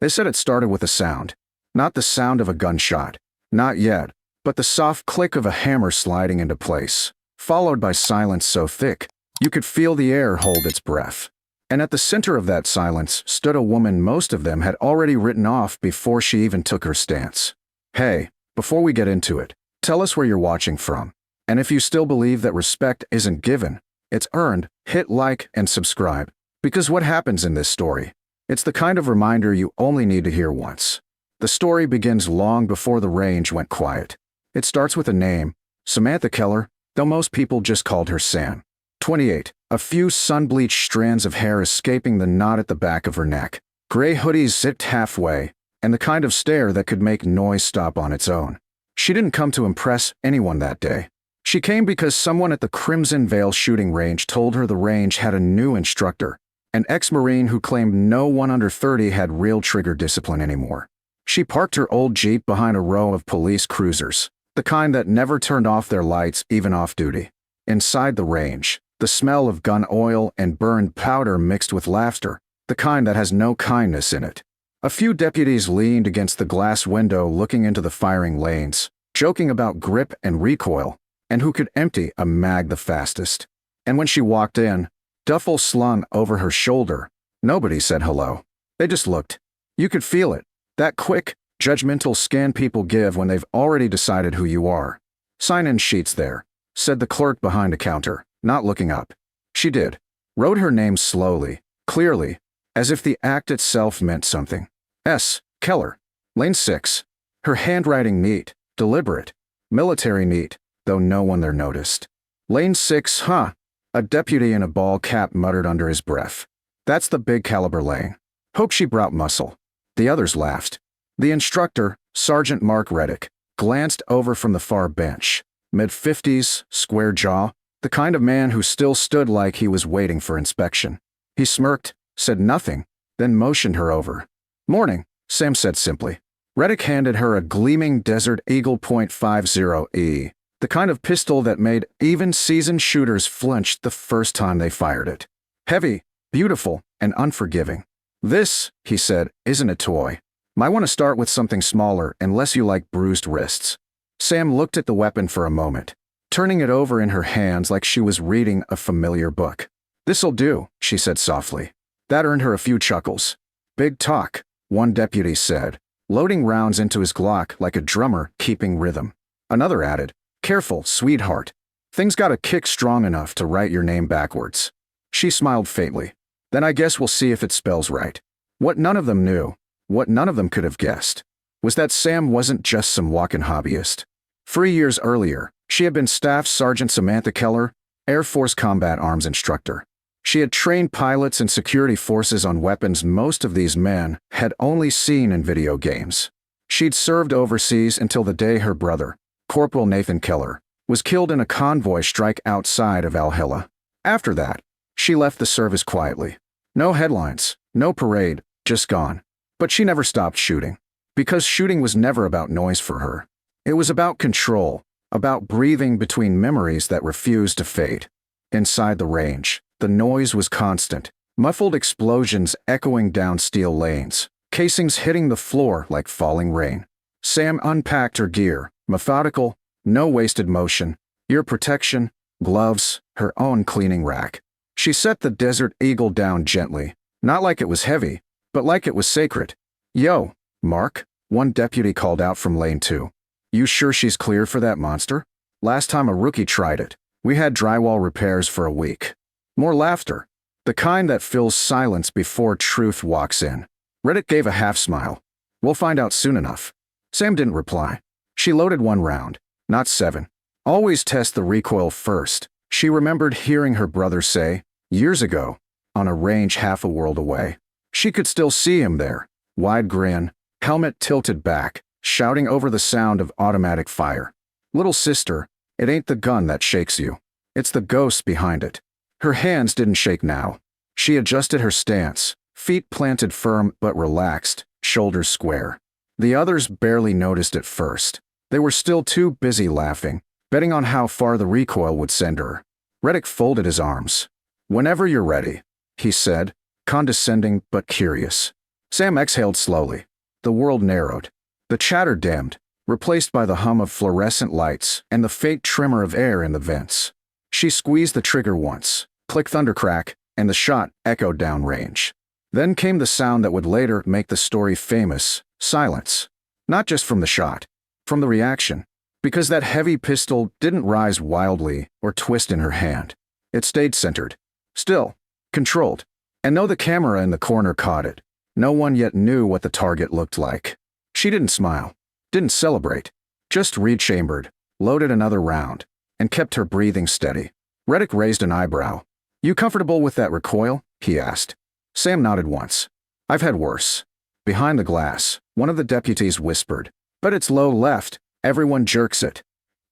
They said it started with a sound. Not the sound of a gunshot. Not yet, but the soft click of a hammer sliding into place, followed by silence so thick, you could feel the air hold its breath. And at the center of that silence stood a woman most of them had already written off before she even took her stance. Hey, before we get into it, tell us where you're watching from. And if you still believe that respect isn't given, it's earned, hit like and subscribe. Because what happens in this story? It's the kind of reminder you only need to hear once. The story begins long before the range went quiet. It starts with a name, Samantha Keller, though most people just called her Sam. 28, a few sun-bleached strands of hair escaping the knot at the back of her neck, gray hoodies zipped halfway, and the kind of stare that could make noise stop on its own. She didn't come to impress anyone that day. She came because someone at the Crimson Vale shooting range told her the range had a new instructor, an ex-Marine who claimed no one under 30 had real trigger discipline anymore. She parked her old Jeep behind a row of police cruisers, the kind that never turned off their lights even off-duty. Inside the range, the smell of gun oil and burned powder mixed with laughter, the kind that has no kindness in it. A few deputies leaned against the glass window looking into the firing lanes, joking about grip and recoil, and who could empty a mag the fastest. And when she walked in, duffel slung over her shoulder, nobody said hello. They just looked. You could feel it, that quick, judgmental scan people give when they've already decided who you are. Sign-in sheets there, said the clerk behind a counter, not looking up. She did. Wrote her name slowly, clearly, as if the act itself meant something. S. Keller. Lane 6. Her handwriting neat, deliberate, military neat, though no one there noticed. Lane 6, huh? A deputy in a ball cap muttered under his breath. That's the big caliber lane. Hope she brought muscle. The others laughed. The instructor, Sergeant Mark Reddick, glanced over from the far bench. Mid-50s, square jaw, the kind of man who still stood like he was waiting for inspection. He smirked, said nothing, then motioned her over. Morning, Sam said simply. Reddick handed her a gleaming Desert Eagle .50E, the kind of pistol that made even seasoned shooters flinch the first time they fired it. Heavy, beautiful, and unforgiving. This, he said, isn't a toy. Might want to start with something smaller unless you like bruised wrists. Sam looked at the weapon for a moment, turning it over in her hands like she was reading a familiar book. This'll do, she said softly. That earned her a few chuckles. Big talk, one deputy said, loading rounds into his Glock like a drummer keeping rhythm. Another added, careful, sweetheart. Things gotta kick strong enough to write your name backwards. She smiled faintly. Then I guess we'll see if it spells right. What none of them knew, what none of them could have guessed, was that Sam wasn't just some walking hobbyist. 3 years earlier, she had been Staff Sergeant Samantha Keller, Air Force Combat Arms Instructor. She had trained pilots and security forces on weapons most of these men had only seen in video games. She'd served overseas until the day her brother, Corporal Nathan Keller, was killed in a convoy strike outside of Valhalla. After that, she left the service quietly. No headlines, no parade, just gone. But she never stopped shooting. Because shooting was never about noise for her. It was about control, about breathing between memories that refused to fade. Inside the range, the noise was constant, muffled explosions echoing down steel lanes, casings hitting the floor like falling rain. Sam unpacked her gear, methodical, no wasted motion, ear protection, gloves, her own cleaning rack. She set the Desert Eagle down gently, not like it was heavy, but like it was sacred. Yo, Mark, one deputy called out from lane 2. You sure she's clear for that monster? Last time a rookie tried it, we had drywall repairs for a week. More laughter, the kind that fills silence before truth walks in. Reddick gave a half smile. We'll find out soon enough. Sam didn't reply. She loaded 1 round, not 7. Always test the recoil first, she remembered hearing her brother say, years ago, on a range half a world away. She could still see him there, wide grin, helmet tilted back, shouting over the sound of automatic fire. Little sister, it ain't the gun that shakes you. It's the ghost behind it. Her hands didn't shake now. She adjusted her stance, feet planted firm but relaxed, shoulders square. The others barely noticed at first. They were still too busy laughing, betting on how far the recoil would send her. Reddick folded his arms. Whenever you're ready, he said, condescending but curious. Sam exhaled slowly. The world narrowed. The chatter dimmed, replaced by the hum of fluorescent lights and the faint tremor of air in the vents. She squeezed the trigger once, click thundercrack, and the shot echoed downrange. Then came the sound that would later make the story famous: silence. Not just from the shot, from the reaction. Because that heavy pistol didn't rise wildly or twist in her hand. It stayed centered, still, controlled. And though the camera in the corner caught it, no one yet knew what the target looked like. She didn't smile, didn't celebrate, just rechambered, loaded another round, and kept her breathing steady. Reddick raised an eyebrow. "You comfortable with that recoil?" he asked. Sam nodded once. "I've had worse." Behind the glass, one of the deputies whispered, "But it's low left. Everyone jerks it."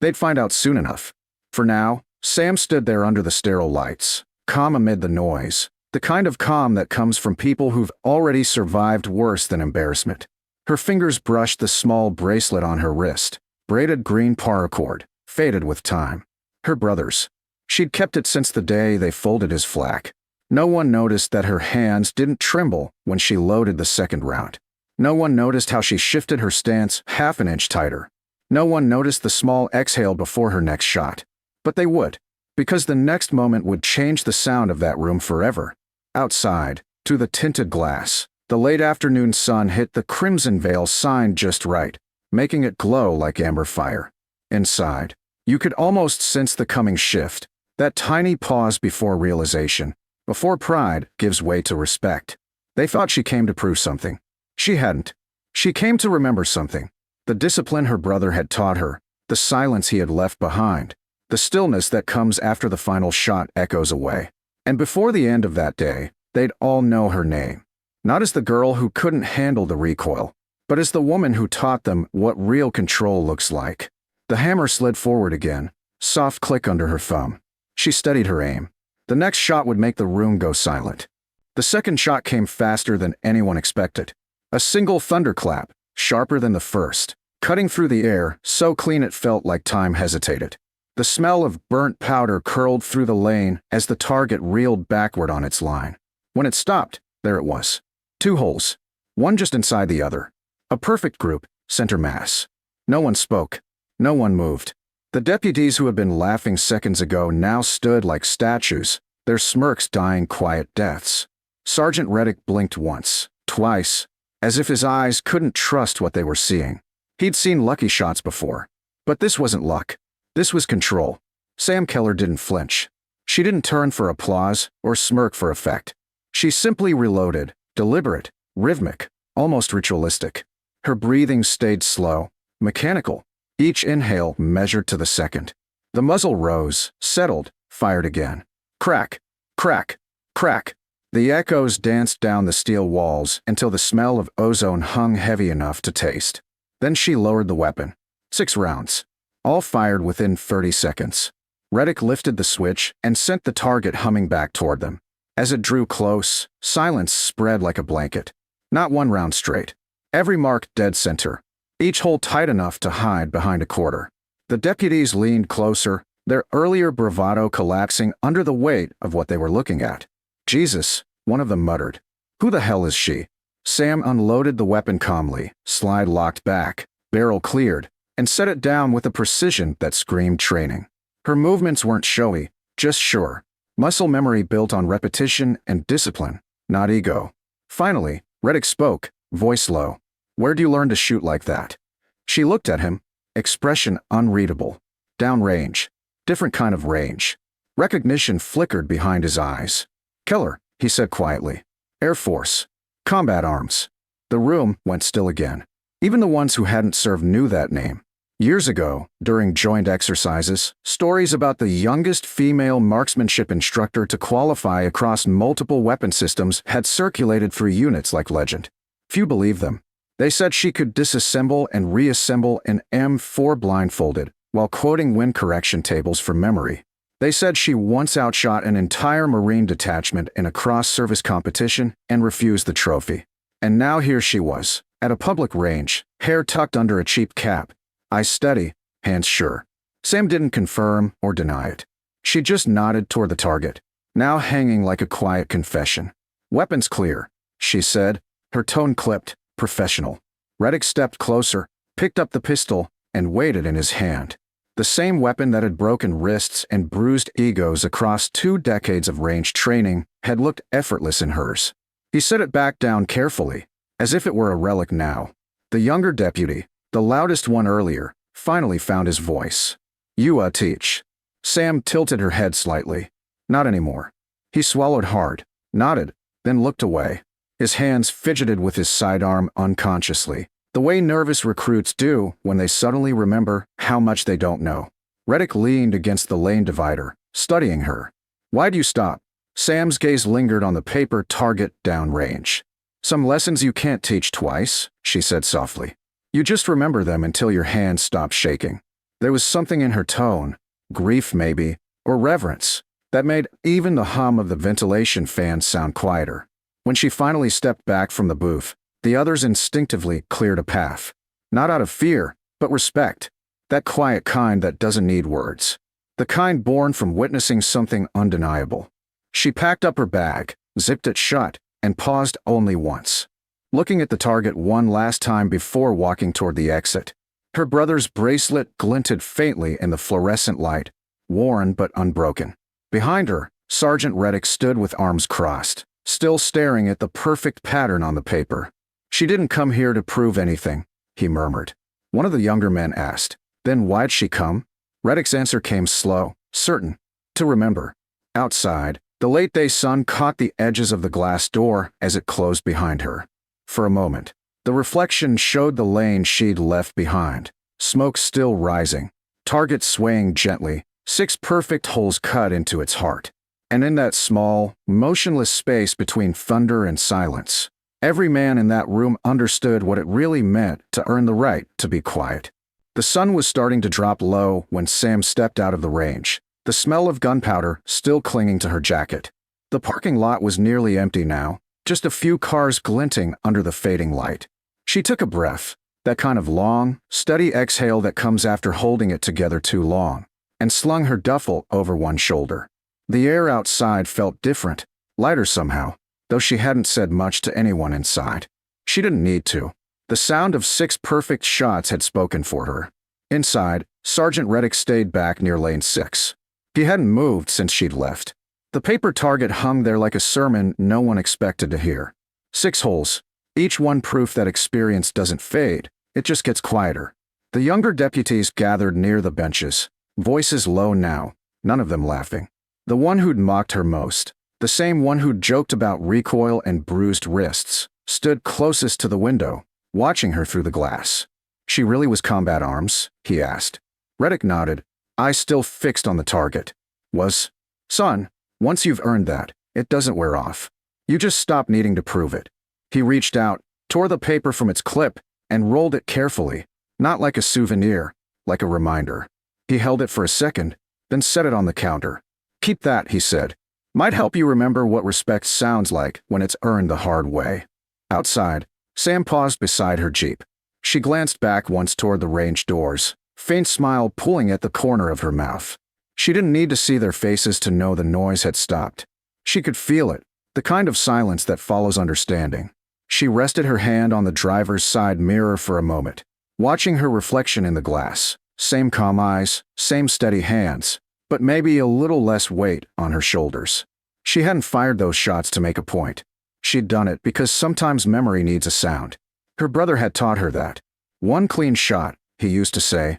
They'd find out soon enough. For now, Sam stood there under the sterile lights, calm amid the noise, the kind of calm that comes from people who've already survived worse than embarrassment. Her fingers brushed the small bracelet on her wrist, braided green paracord, faded with time. Her brother's. She'd kept it since the day they folded his flak. No one noticed that her hands didn't tremble when she loaded the second round. No one noticed how she shifted her stance half an inch tighter. No one noticed the small exhale before her next shot. But they would, because the next moment would change the sound of that room forever. Outside, through the tinted glass, the late afternoon sun hit the crimson veil sign just right, making it glow like amber fire. Inside, you could almost sense the coming shift, that tiny pause before realization, before pride gives way to respect. They thought she came to prove something. She hadn't. She came to remember something. The discipline her brother had taught her, the silence he had left behind, the stillness that comes after the final shot echoes away. And before the end of that day, they'd all know her name. Not as the girl who couldn't handle the recoil, but as the woman who taught them what real control looks like. The hammer slid forward again, soft click under her thumb. She steadied her aim. The next shot would make the room go silent. The second shot came faster than anyone expected. A single thunderclap, sharper than the first, cutting through the air so clean it felt like time hesitated. The smell of burnt powder curled through the lane as the target reeled backward on its line. When it stopped, there it was. 2 holes, one just inside the other. A perfect group, center mass. No one spoke. No one moved. The deputies who had been laughing seconds ago now stood like statues, their smirks dying quiet deaths. Sergeant Reddick blinked once, twice, as if his eyes couldn't trust what they were seeing. He'd seen lucky shots before. But this wasn't luck. This was control. Sam Keller didn't flinch. She didn't turn for applause or smirk for effect. She simply reloaded, deliberate, rhythmic, almost ritualistic. Her breathing stayed slow, mechanical, each inhale measured to the second. The muzzle rose, settled, fired again. Crack, crack, crack. The echoes danced down the steel walls until the smell of ozone hung heavy enough to taste. Then she lowered the weapon. 6 rounds. All fired within 30 seconds. Reddick lifted the switch and sent the target humming back toward them. As it drew close, silence spread like a blanket. Not one round straight. Every mark dead center. Each hole tight enough to hide behind a quarter. The deputies leaned closer, their earlier bravado collapsing under the weight of what they were looking at. "Jesus," one of them muttered. "Who the hell is she?" Sam unloaded the weapon calmly, slide locked back, barrel cleared, and set it down with a precision that screamed training. Her movements weren't showy, just sure. Muscle memory built on repetition and discipline, not ego. Finally, Reddick spoke, voice low. "Where do you learn to shoot like that?" She looked at him, expression unreadable. Downrange. Different kind of range. Recognition flickered behind his eyes. "Keller," he said quietly. "Air Force. Combat arms." The room went still again. Even the ones who hadn't served knew that name. Years ago, during joint exercises, stories about the youngest female marksmanship instructor to qualify across multiple weapon systems had circulated through units like legend. Few believed them. They said she could disassemble and reassemble an M4 blindfolded while quoting wind correction tables from memory. They said she once outshot an entire Marine detachment in a cross-service competition and refused the trophy. And now here she was, at a public range, hair tucked under a cheap cap, eyes steady, hands sure. Sam didn't confirm or deny it. She just nodded toward the target, now hanging like a quiet confession. "Weapons clear," she said, Her tone clipped, professional. Reddick stepped closer, picked up the pistol, and weighed it in his hand. The same weapon that had broken wrists and bruised egos across 2 decades of range training had looked effortless in hers. He set it back down carefully, as if it were a relic now. The younger deputy, the loudest one earlier, finally found his voice. "You teach." Sam tilted her head slightly. "Not anymore." He swallowed hard, nodded, then looked away. His hands fidgeted with his sidearm unconsciously, the way nervous recruits do when they suddenly remember how much they don't know. Reddick leaned against the lane divider, studying her. "Why'd you stop?" Sam's gaze lingered on the paper target downrange. "Some lessons you can't teach twice," she said softly. "You just remember them until your hands stop shaking." There was something in her tone, grief maybe, or reverence, that made even the hum of the ventilation fan sound quieter. When she finally stepped back from the booth, the others instinctively cleared a path. Not out of fear, but respect. That quiet kind that doesn't need words. The kind born from witnessing something undeniable. She packed up her bag, zipped it shut, and paused only once, looking at the target one last time before walking toward the exit. Her brother's bracelet glinted faintly in the fluorescent light, worn but unbroken. Behind her, Sergeant Reddick stood with arms crossed, still staring at the perfect pattern on the paper. "She didn't come here to prove anything," he murmured. One of the younger men asked, "Then why'd she come?" Reddick's answer came slow, certain. "To remember." Outside, the late-day sun caught the edges of the glass door as it closed behind her. For a moment, the reflection showed the lane she'd left behind, smoke still rising, target swaying gently, 6 perfect holes cut into its heart. And in that small, motionless space between thunder and silence, every man in that room understood what it really meant to earn the right to be quiet. The sun was starting to drop low when Sam stepped out of the range, the smell of gunpowder still clinging to her jacket. The parking lot was nearly empty now, just a few cars glinting under the fading light. She took a breath, that kind of long, steady exhale that comes after holding it together too long, and slung her duffel over one shoulder. The air outside felt different, lighter somehow, though she hadn't said much to anyone inside. She didn't need to. The sound of 6 perfect shots had spoken for her. Inside, Sergeant Reddick stayed back near lane 6. He hadn't moved since she'd left. The paper target hung there like a sermon no one expected to hear. 6 holes, each one proof that experience doesn't fade, it just gets quieter. The younger deputies gathered near the benches, voices low now, none of them laughing. The one who'd mocked her most, the same one who'd joked about recoil and bruised wrists, stood closest to the window, watching her through the glass. "She really was combat arms?" he asked. Reddick nodded, eyes still fixed on the target. "Was? Son, once you've earned that, it doesn't wear off. You just stop needing to prove it." He reached out, tore the paper from its clip, and rolled it carefully, not like a souvenir, like a reminder. He held it for a second, then set it on the counter. "Keep that," he said. "Might help you remember what respect sounds like when it's earned the hard way." Outside, Sam paused beside her Jeep. She glanced back once toward the range doors, faint smile pulling at the corner of her mouth. She didn't need to see their faces to know the noise had stopped. She could feel it, the kind of silence that follows understanding. She rested her hand on the driver's side mirror for a moment, watching her reflection in the glass. Same calm eyes, same steady hands, but maybe a little less weight on her shoulders. She hadn't fired those shots to make a point. She'd done it because sometimes memory needs a sound. Her brother had taught her that. "One clean shot," he used to say,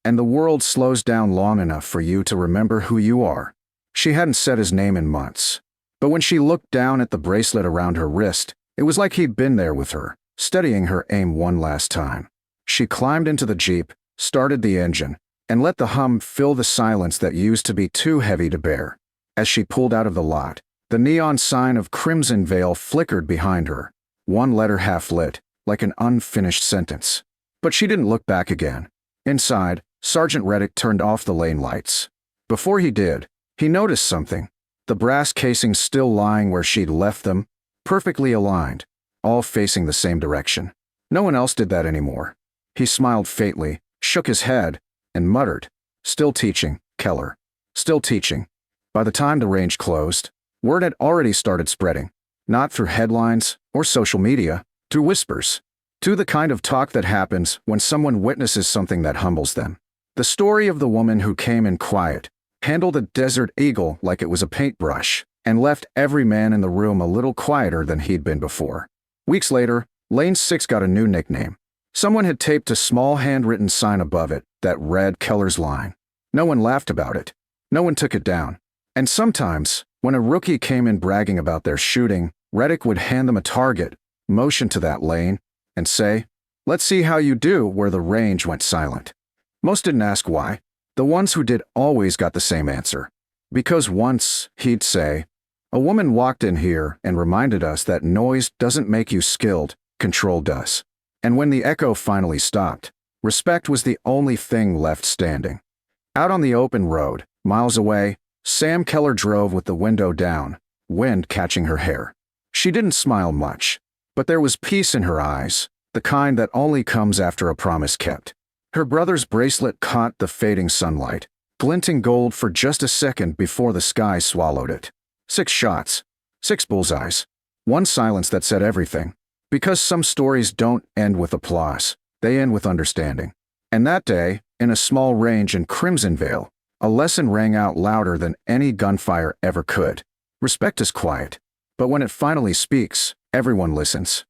"and the world slows down long enough for you to remember who you are." She hadn't said his name in months, but when she looked down at the bracelet around her wrist, it was like he'd been there with her, steadying her aim one last time. She climbed into the Jeep, started the engine, and let the hum fill the silence that used to be too heavy to bear. As she pulled out of the lot, the neon sign of Crimson Veil flickered behind her, one letter half lit, like an unfinished sentence. But she didn't look back again. Inside, Sergeant Reddick turned off the lane lights. Before he did, he noticed something. The brass casings still lying where she'd left them, perfectly aligned, all facing the same direction. No one else did that anymore. He smiled faintly, shook his head, and muttered, "Still teaching, Keller. Still teaching." By the time the range closed, word had already started spreading, not through headlines or social media, to whispers, to the kind of talk that happens when someone witnesses something that humbles them. The story of the woman who came in quiet, handled a desert eagle like it was a paintbrush, and left every man in the room a little quieter than he'd been before. Weeks later, Lane 6 got a new nickname. Someone had taped a small handwritten sign above it that read Keller's line. No one laughed about it. No one took it down. And sometimes, when a rookie came in bragging about their shooting, Reddick would hand them a target, motion to that lane, and say, "Let's see how you do," where the range went silent. Most didn't ask why. The ones who did always got the same answer. Because once, he'd say, "A woman walked in here and reminded us that noise doesn't make you skilled, control does." And when the echo finally stopped, respect was the only thing left standing. Out on the open road, miles away, Sam Keller drove with the window down, wind catching her hair. She didn't smile much, but there was peace in her eyes, the kind that only comes after a promise kept. Her brother's bracelet caught the fading sunlight, glinting gold for just a second before the sky swallowed it. 6 shots, 6 bullseyes, one silence that said everything. Because some stories don't end with applause, they end with understanding. And that day, in a small range in Crimson Vale, a lesson rang out louder than any gunfire ever could. Respect is quiet, but when it finally speaks, everyone listens.